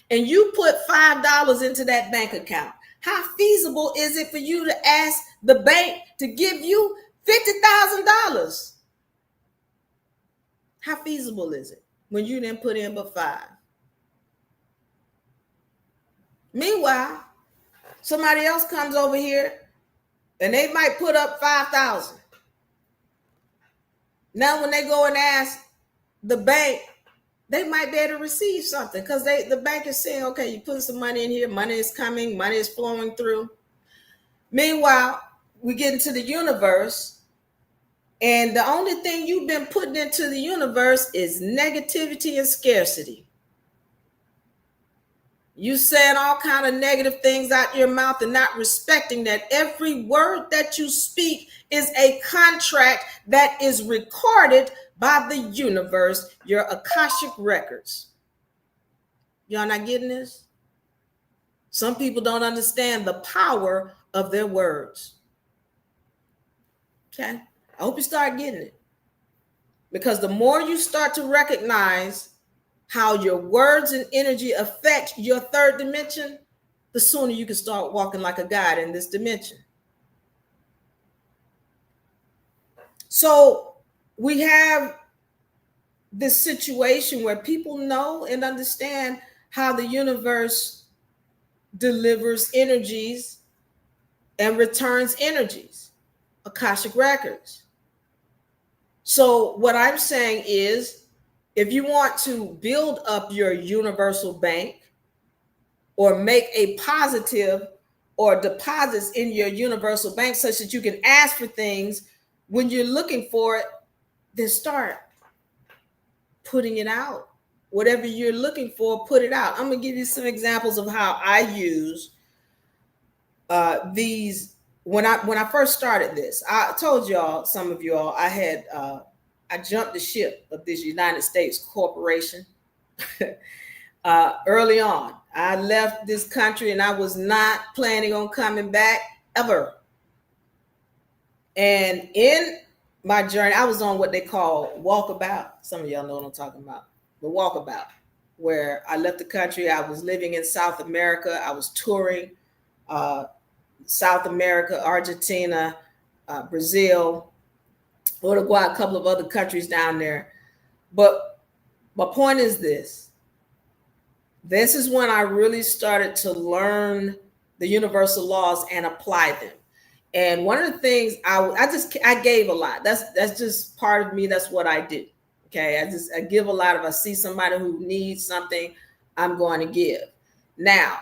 and you put $5 into that bank account, how feasible is it for you to ask the bank to give you $50,000? How feasible is it when you didn't put in but $5? Meanwhile, somebody else comes over here and they might put up 5,000. Now, when they go and ask the bank, they might be able to receive something because the bank is saying, okay, you put some money in here, money is coming, money is flowing through. Meanwhile, we get into the universe, and the only thing you've been putting into the universe is negativity and scarcity. You saying all kind of negative things out your mouth and not respecting that every word that you speak is a contract that is recorded by the universe, your Akashic records. Y'all not getting this? Some people don't understand the power of their words. Okay? I hope you start getting it. Because the more you start to recognize how your words and energy affect your third dimension, the sooner you can start walking like a god in this dimension. So we have this situation where people know and understand how the universe delivers energies and returns energies, Akashic records. So what I'm saying is, if you want to build up your universal bank, or make a positive or deposits in your universal bank such that you can ask for things when you're looking for it, then start putting it out. Whatever you're looking for, put it out. I'm going to give you some examples of how I use these. When I first started this, I told y'all, some of y'all, I jumped the ship of this United States corporation early on. I left this country and I was not planning on coming back ever. And in my journey, I was on what they call walkabout. Some of y'all know what I'm talking about. The walkabout, where I left the country. I was living in South America. I was touring South America, Argentina, Brazil, Uruguay, a couple of other countries down there. But my point is this. This is when I really started to learn the universal laws and apply them. And one of the things I gave a lot. That's just part of me. That's what I do. Okay, I give a lot. If I see somebody who needs something, I'm going to give. Now,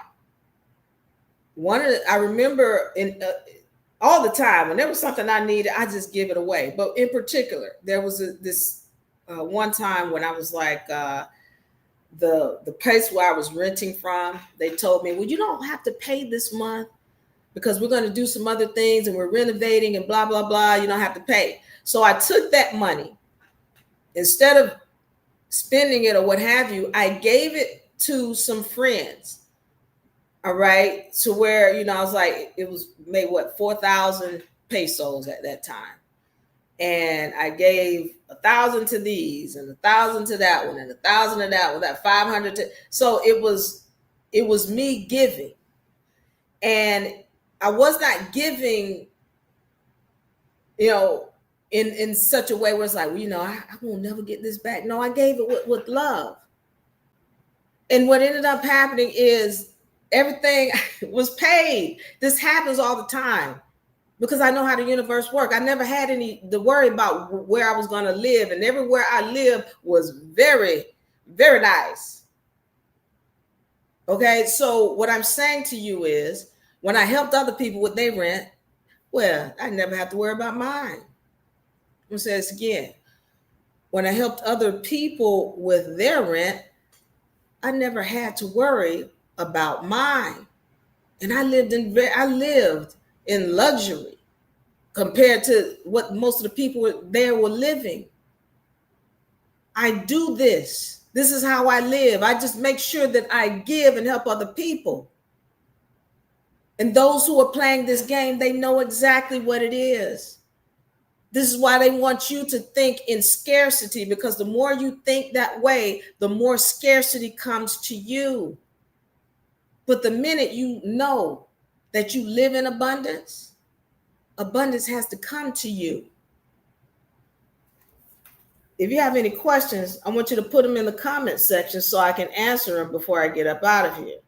I remember all the time when there was something I needed, I just give it away. But in particular, there was this one time when I was like the place where I was renting from. They told me, well, you don't have to pay this month because we're going to do some other things and we're renovating and blah, blah, blah. You don't have to pay. So I took that money. Instead of spending it or what have you, I gave it to some friends. All right. To where, I was like, it was made 4,000 pesos at that time. And I gave 1,000 to these and 1,000 to that one and 1,000 to that one, that 500 to. So it was me giving. And I was not giving, in such a way where it's like, well, I will never get this back. No, I gave it with love. And what ended up happening is everything was paid. This happens all the time because I know how the universe works. I never had to worry about where I was going to live. And everywhere I lived was very, very nice. Okay, so what I'm saying to you is when I helped other people with their rent, well, I never have to worry about mine. I'm going to say this again. When I helped other people with their rent, I never had to worry about mine. And I lived in luxury compared to what most of the people there were living. I do this. This is how I live. I just make sure that I give and help other people. And those who are playing this game, they know exactly what it is. This is why they want you to think in scarcity, because the more you think that way, the more scarcity comes to you. But the minute you know that you live in abundance, abundance has to come to you. If you have any questions, I want you to put them in the comment section so I can answer them before I get up out of here.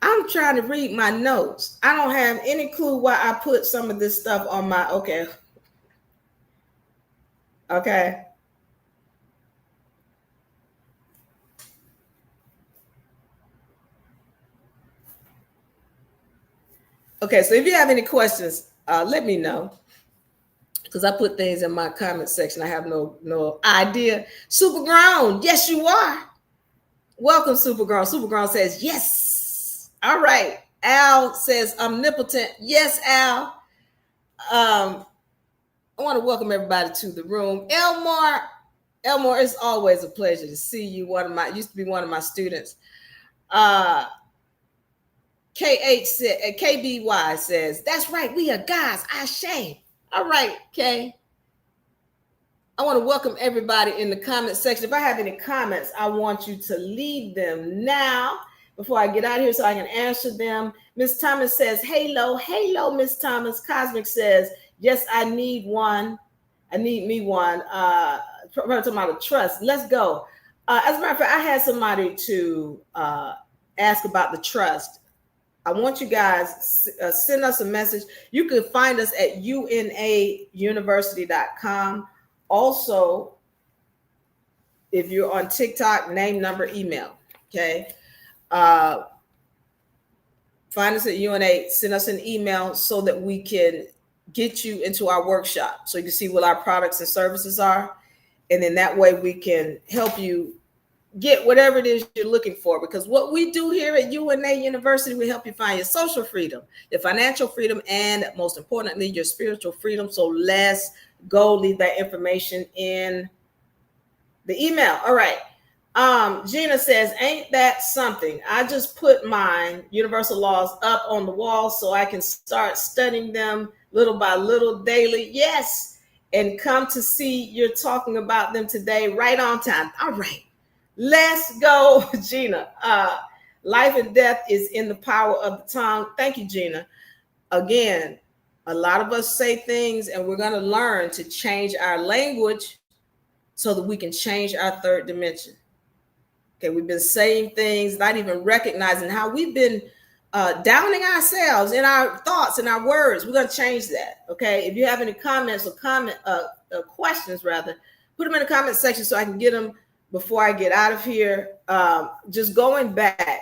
I'm trying to read my notes. I don't have any clue why I put some of this stuff on my, okay. Okay. Okay, so if you have any questions, let me know. Because I put things in my comment section. I have no idea. Super Grown, yes, you are. Welcome, Super Grown. Super Grown says, yes. All right. Al says, omnipotent. Yes, Al. I want to welcome everybody to the room. Elmore, it's always a pleasure to see you. Used to be one of my students. KBY says, that's right. We are guys. Ashe. All right, Kay. I want to welcome everybody in the comment section. If I have any comments, I want you to leave them now before I get out of here so I can answer them. Miss Thomas says, halo, Miss Thomas. Cosmic says, yes, I need one. I need me one. We're talking about a trust. Let's go. As a matter of fact, I had somebody to ask about the trust. I want you guys send us a message. You can find us at UNARepublic.com. Also, If you're on TikTok, name, number, email. Okay. Find us at UNA, send us an email so that we can get you into our workshop so you can see what our products and services are. And then that way we can help you get whatever it is you're looking for. Because what we do here at UNA University, we help you find your social freedom, your financial freedom, and most importantly, your spiritual freedom. So let's go. Leave that information in the email. All right. Gina says, ain't that something? I just put mine, universal laws, up on the wall so I can start studying them little by little daily. Yes. And come to see you're talking about them today, right on time. All right. Let's go, Gina. Life and death is in the power of the tongue. Thank you, Gina. Again, a lot of us say things, and we're going to learn to change our language so that we can change our third dimension. Okay, we've been saying things, not even recognizing how we've been downing ourselves in our thoughts and our words. We're going to change that. Okay, if you have any comments or questions, rather, put them in the comment section so I can get them before I get out of here. Just going back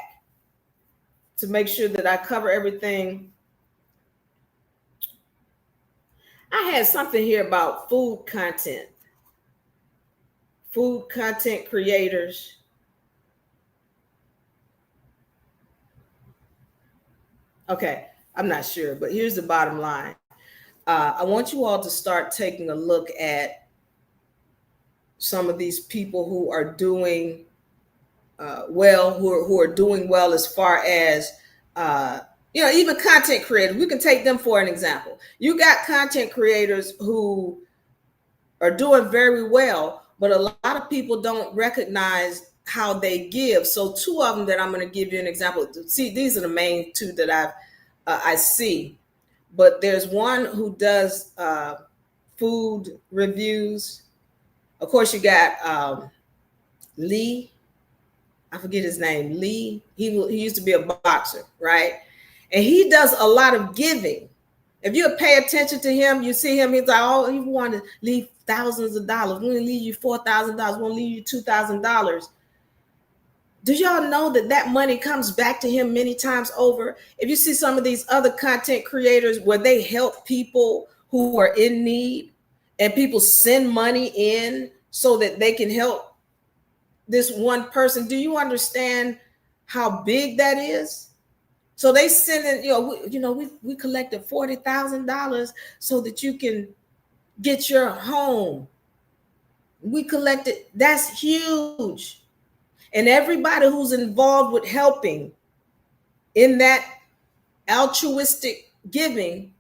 to make sure that I cover everything. I had something here about food content creators. Okay, I'm not sure, but here's the bottom line. I want you all to start taking a look at some of these people who are doing well, who are doing well as far as even content creators. We can take them for an example. You got content creators who are doing very well, but a lot of people don't recognize how they give. So two of them that I'm going to give you an example. See, these are the main two that I see, but there's one who does food reviews. Of course, you got Lee. I forget his name. Lee. He used to be a boxer, right? And he does a lot of giving. If you pay attention to him, you see him. He's like, oh, he want to leave thousands of dollars. We're going to leave you $4,000. We're going to leave you $2,000. Do y'all know that money comes back to him many times over? If you see some of these other content creators where they help people who are in need and people send money in so that they can help this one person, do you understand how big that is? So they send in, we collected $40,000 so that you can get your home. We collected, that's huge. And everybody who's involved with helping in that altruistic giving,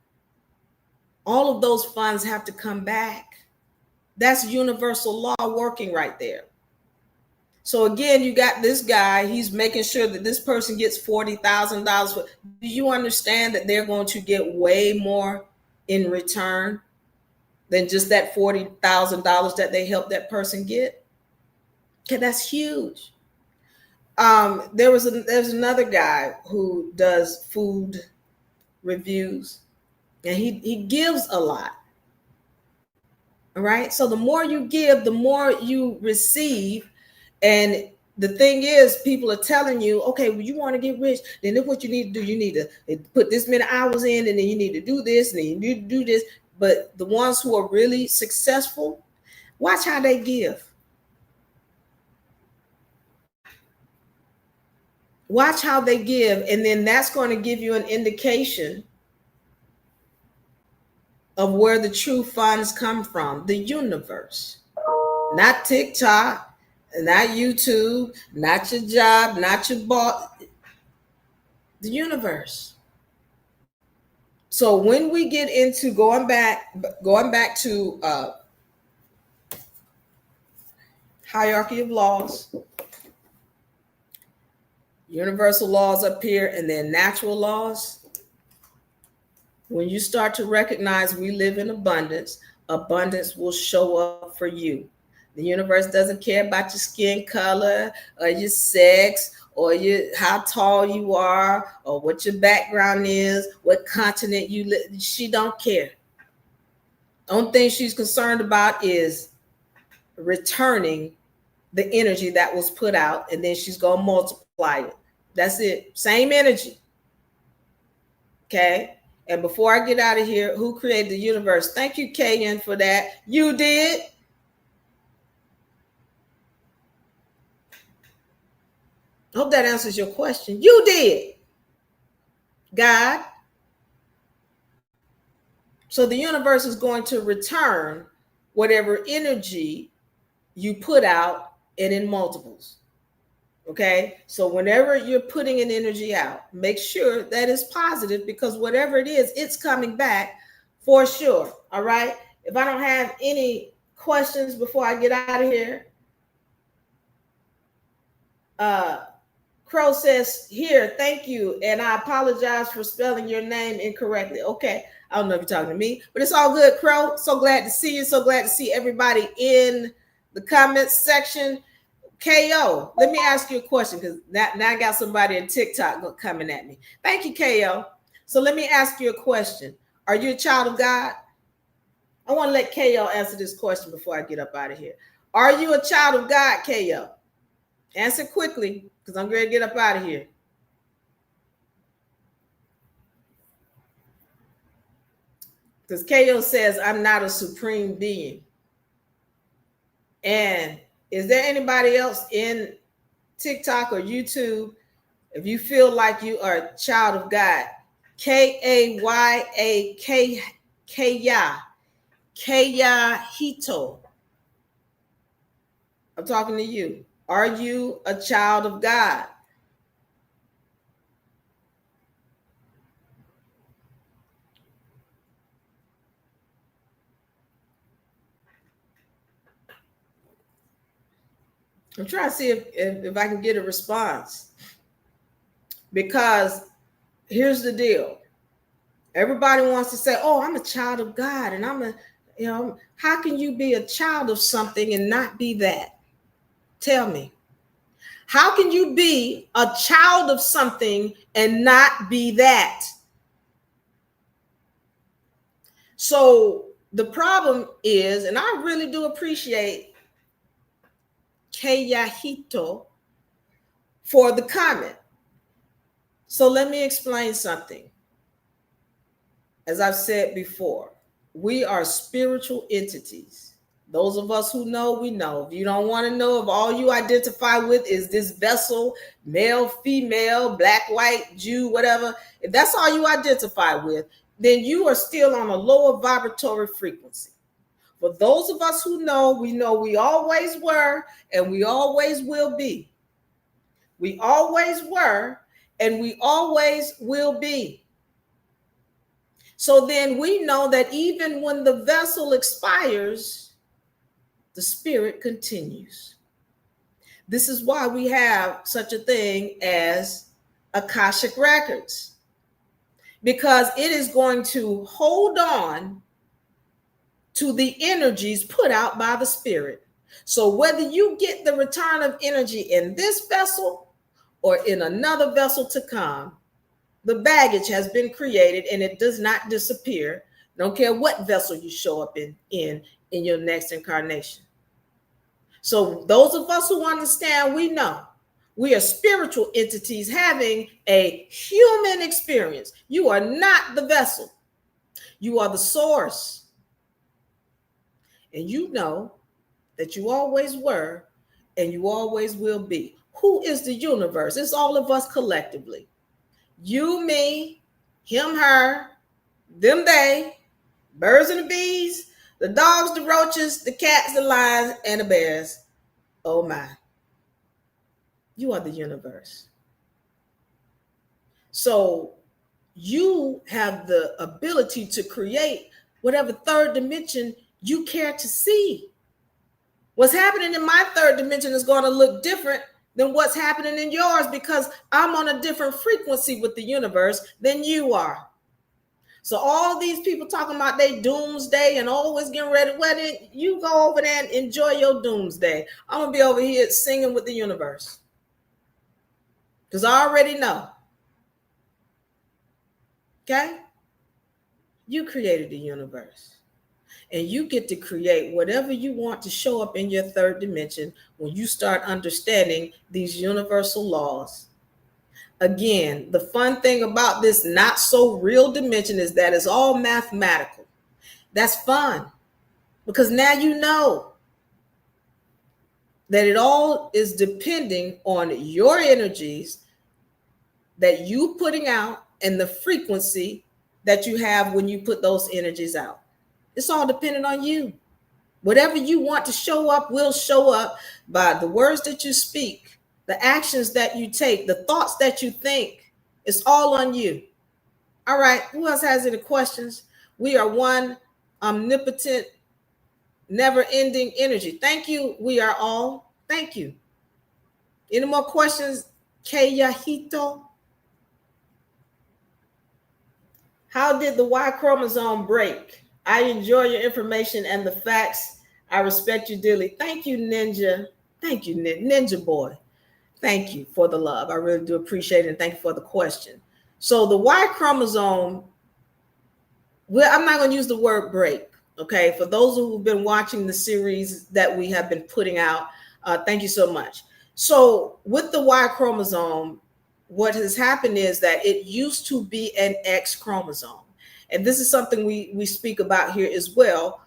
all of those funds have to come back. That's universal law working right there. So again, you got this guy, he's making sure that this person gets $40,000. Do you understand that they're going to get way more in return than just that $40,000 that they helped that person get? Okay, that's huge. There's another guy who does food reviews, and he gives a lot. All right. So the more you give, the more you receive. And the thing is, people are telling you, okay, well, you want to get rich, then look what you need to do. You need to put this many hours in, and then you need to do this, and then you need to do this. But the ones who are really successful, watch how they give. Watch how they give, and then that's going to give you an indication of where the true funds come from. The universe, not TikTok, not YouTube, not your job, not your boss, the universe. So when we get into going back to hierarchy of laws, universal laws up here, and then natural laws. When you start to recognize we live in abundance, abundance will show up for you. The universe doesn't care about your skin color or your sex or how tall you are or what your background is, what continent you live. She don't care. The only thing she's concerned about is returning the energy that was put out, and then she's going to multiply it. That's it. Same energy. Okay. And before I get out of here, who created the universe? Thank you, KN, for that. You did. Hope that answers your question. You did. God. So the universe is going to return whatever energy you put out and in multiples. Okay. So whenever you're putting an energy out, make sure that it's positive, because whatever it is, it's coming back for sure. All right. If I don't have any questions before I get out of here, Crow says, here, thank you. And I apologize for spelling your name incorrectly. Okay. I don't know if you're talking to me, but it's all good, Crow. So glad to see you. So glad to see everybody in the comments section. KO, let me ask you a question, because now I got somebody in TikTok coming at me. Thank you, KO. So let me ask you a question. Are you a child of God? I want to let KO answer this question before I get up out of here. Are you a child of God, KO? Answer quickly, because I'm going to get up out of here. Because KO says, I'm not a supreme being. And is there anybody else in TikTok or YouTube? If you feel like you are a child of God, Kayahito. I'm talking to you. Are you a child of God? I'm trying to see if I can get a response. Because here's the deal. Everybody wants to say, oh, I'm a child of God. And how can you be a child of something and not be that? Tell me. How can you be a child of something and not be that? So the problem is, and I really do appreciate Kayahito for the comment. So let me explain something. As I've said before, we are spiritual entities. Those of us who know, we know. If you don't want to know, if all you identify with is this vessel, male, female, black, white, Jew, whatever, if that's all you identify with, then you are still on a lower vibratory frequency. For those of us who know we always were and we always will be. We always were and we always will be. So then we know that even when the vessel expires, the spirit continues. This is why we have such a thing as Akashic records, because it is going to hold on to the energies put out by the spirit. So whether you get the return of energy in this vessel or in another vessel to come, the baggage has been created and it does not disappear. Don't care what vessel you show up in your next incarnation. So those of us who understand, we know we are spiritual entities having a human experience. You are not the vessel. You are the source. And you know that you always were and you always will be. Who is the universe? It's all of us collectively. You, me, him, her, them, they, birds and the bees, the dogs, the roaches, the cats, the lions, and the bears. Oh my. You are the universe. So you have the ability to create whatever third dimension you care to see. What's happening in my third dimension is going to look different than what's happening in yours, because I'm on a different frequency with the universe than you are. So all of these people talking about they doomsday and always getting ready, you go over there and enjoy your doomsday. I'm going to be over here singing with the universe, because I already know. Okay? You created the universe. And you get to create whatever you want to show up in your third dimension when you start understanding these universal laws. Again, the fun thing about this not so real dimension is that it's all mathematical. That's fun because now you know that it all is depending on your energies that you putting out and the frequency that you have when you put those energies out. It's all dependent on you. Whatever you want to show up will show up by the words that you speak, the actions that you take, the thoughts that you think. It's all on you. All right. Who else has any questions? We are one omnipotent, never-ending energy. Thank you. We are all. Thank you. Any more questions? Keyahito? How did the Y chromosome break? I enjoy your information and the facts. I respect you dearly. Thank you, Ninja. Thank you, Ninja boy. Thank you for the love. I really do appreciate it. And thank you for the question. So the Y chromosome, well, I'm not going to use the word break. Okay. For those who've been watching the series that we have been putting out, thank you so much. So with the Y chromosome, what has happened is that it used to be an X chromosome. And this is something we speak about here as well.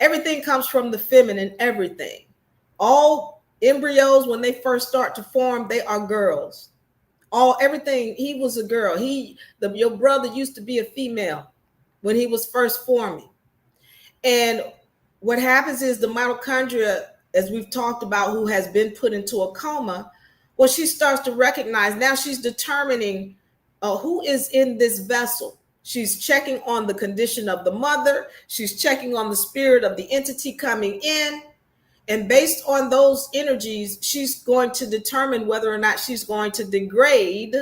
Everything comes from the feminine, everything. All embryos, when they first start to form, they are girls. Everything, he was a girl. Your brother used to be a female when he was first forming. And what happens is the mitochondria, as we've talked about, who has been put into a coma, well, she starts to recognize, now she's determining who is in this vessel. She's checking on the condition of the mother. She's checking on the spirit of the entity coming in. And based on those energies, she's going to determine whether or not she's going to degrade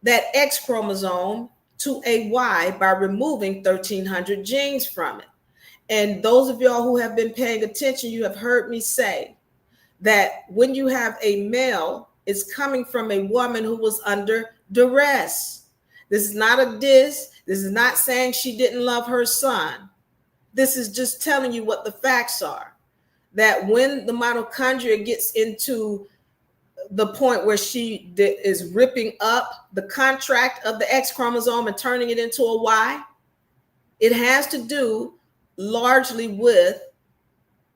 that X chromosome to a Y by removing 1,300 genes from it. And those of y'all who have been paying attention, you have heard me say that when you have a male, it's coming from a woman who was under duress. This is not a diss. This is not saying she didn't love her son. This is just telling you what the facts are. That when the mitochondria gets into the point where she is ripping up the contract of the X chromosome and turning it into a Y, it has to do largely with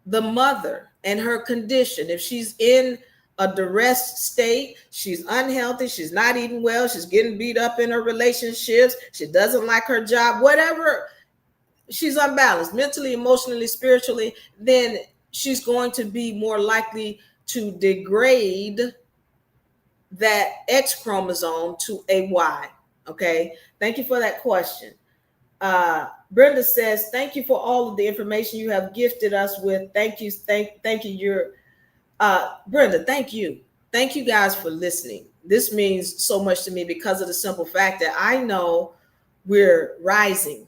the mother and her condition. If she's in a duress state, she's unhealthy, she's not eating well, she's getting beat up in her relationships, she doesn't like her job, whatever, she's unbalanced mentally, emotionally, spiritually, then she's going to be more likely to degrade that X chromosome to a Y. Okay. Thank you for that question. Brenda says, thank you for all of the information you have gifted us with. Thank you. Thank you. Brenda, thank you. Thank you guys for listening. This means so much to me because of the simple fact that I know we're rising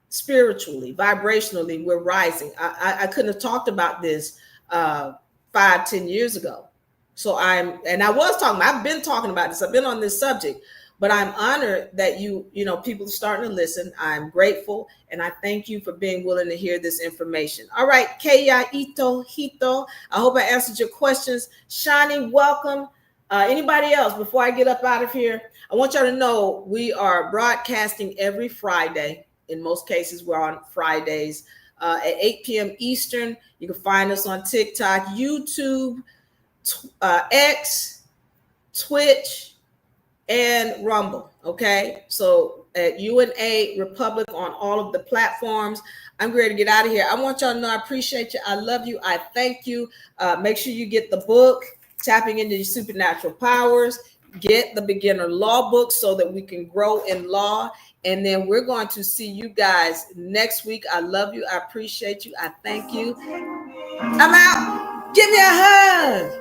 spiritually, vibrationally, we're rising. I couldn't have talked about this 5-10 years ago. So I've been talking about this. I've been on this subject, but I'm honored that people are starting to listen. I'm grateful. And I thank you for being willing to hear this information. All right. Kaya Ito Hito. I hope I answered your questions. Shani, welcome. Anybody else before I get up out of here? I want y'all to know we are broadcasting every Friday. In most cases, we're on Fridays at 8 p.m. Eastern. You can find us on TikTok, YouTube, X, Twitch, and Rumble. Okay, so at UNARepublic on all of the platforms. I'm ready to get out of here. I want y'all to know I appreciate you. I love you. I thank you. Make sure you get the book, Tapping into Your Supernatural Powers. Get the beginner law book so that we can grow in law. And then we're going to see you guys next week. I love you. I appreciate you. I thank you. I'm out. Give me a hug.